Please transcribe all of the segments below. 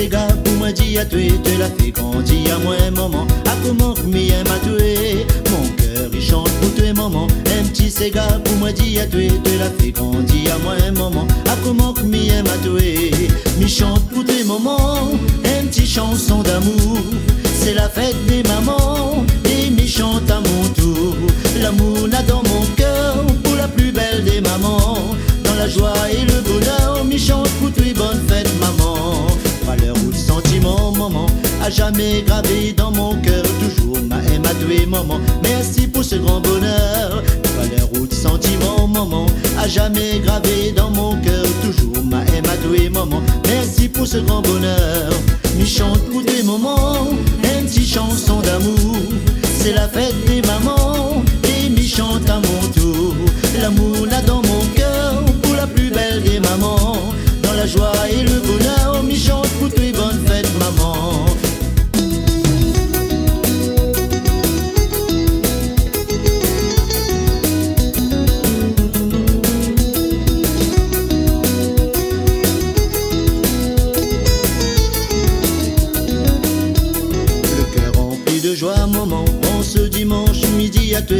c'est gars pour moi dire à toi, te la fait grandir à moi maman. À comment que m'y aime à toi, mon cœur il chante pour toi maman. Un petit c'est gars pour moi dire à toi, te la fait grandir à moi maman. À comment que m'y aime à toi, m'y chante pour toi maman. Un petit chanson d'amour, c'est la fête des mamans et m'y chante à mon tour. L'amour n'a dans mon cœur pour la plus belle des mamans. Dans la joie et le bonheur, m'y chante pour toi bonne fête maman. Valeur ou de sentiment maman, à jamais gravé dans mon cœur. Toujours ma aime à toi maman, merci pour ce grand bonheur. Valeur ou de sentiment maman, à jamais gravé dans mon cœur. Toujours ma aime à toi maman, merci pour ce grand bonheur. M'y chante pour toi maman, une petite chanson d'amour, c'est la fête des mamans et m'y chante à mon tour. L'amour là dans mon cœur pour la plus belle des mamans. Dans la joie et le bonheur, m'y chante pour toi bonne fête maman. Le cœur rempli de joie maman, en ce dimanche midi à toi,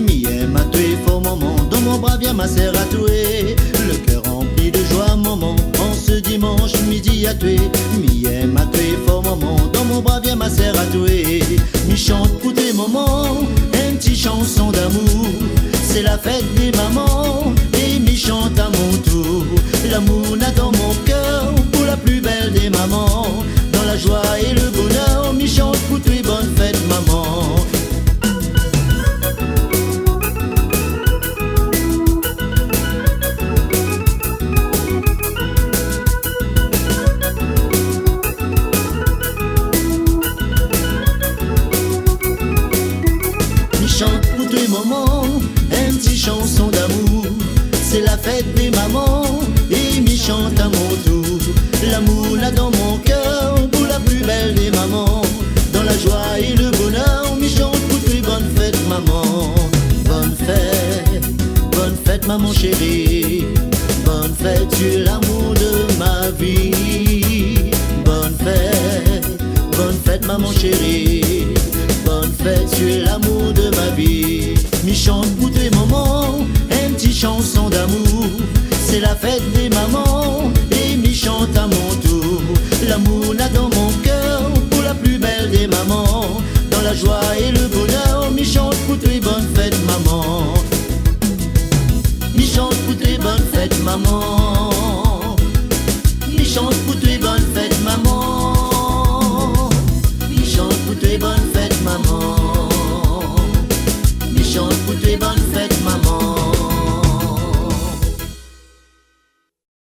m'y aime à toi fort maman. Dans mon bras viens ma sœur à toi. Le cœur rempli de joie maman, en ce dimanche midi à toi, m'y aime à toi fort maman. Dans mon bras viens ma sœur à toi, m'y chante pour tes moments, une petite chanson d'amour, c'est la fête des mamans et m'y chante à mon tour. L'amour n'a dans mon cœur pour la plus belle des mamans. Dans la joie et le bonheur, m'y chante pour toi bonne fête maman. Chante pour tous les moments, une petite chanson d'amour, c'est la fête des mamans et m'y chante à mon tour. L'amour là dans mon cœur pour la plus belle des mamans. Dans la joie et le bonheur, m'y chante pour tous les bonnes fêtes maman. Bonne fête maman chérie. Bonne fête, tu es l'amour de ma vie. Bonne fête maman chérie. Bonne fête, tu es l'amour de ma vie. M'y chante pour tes moments, une petite chanson d'amour, c'est la fête des mamans et m'y chante à mon tour. L'amour là dans mon cœur pour la plus belle des mamans. Dans la joie et le bonheur, m'y chante pour tes bonnes fêtes maman. M'y chante pour tes bonnes fêtes maman. M'y chante pour tes bonnes fêtes maman.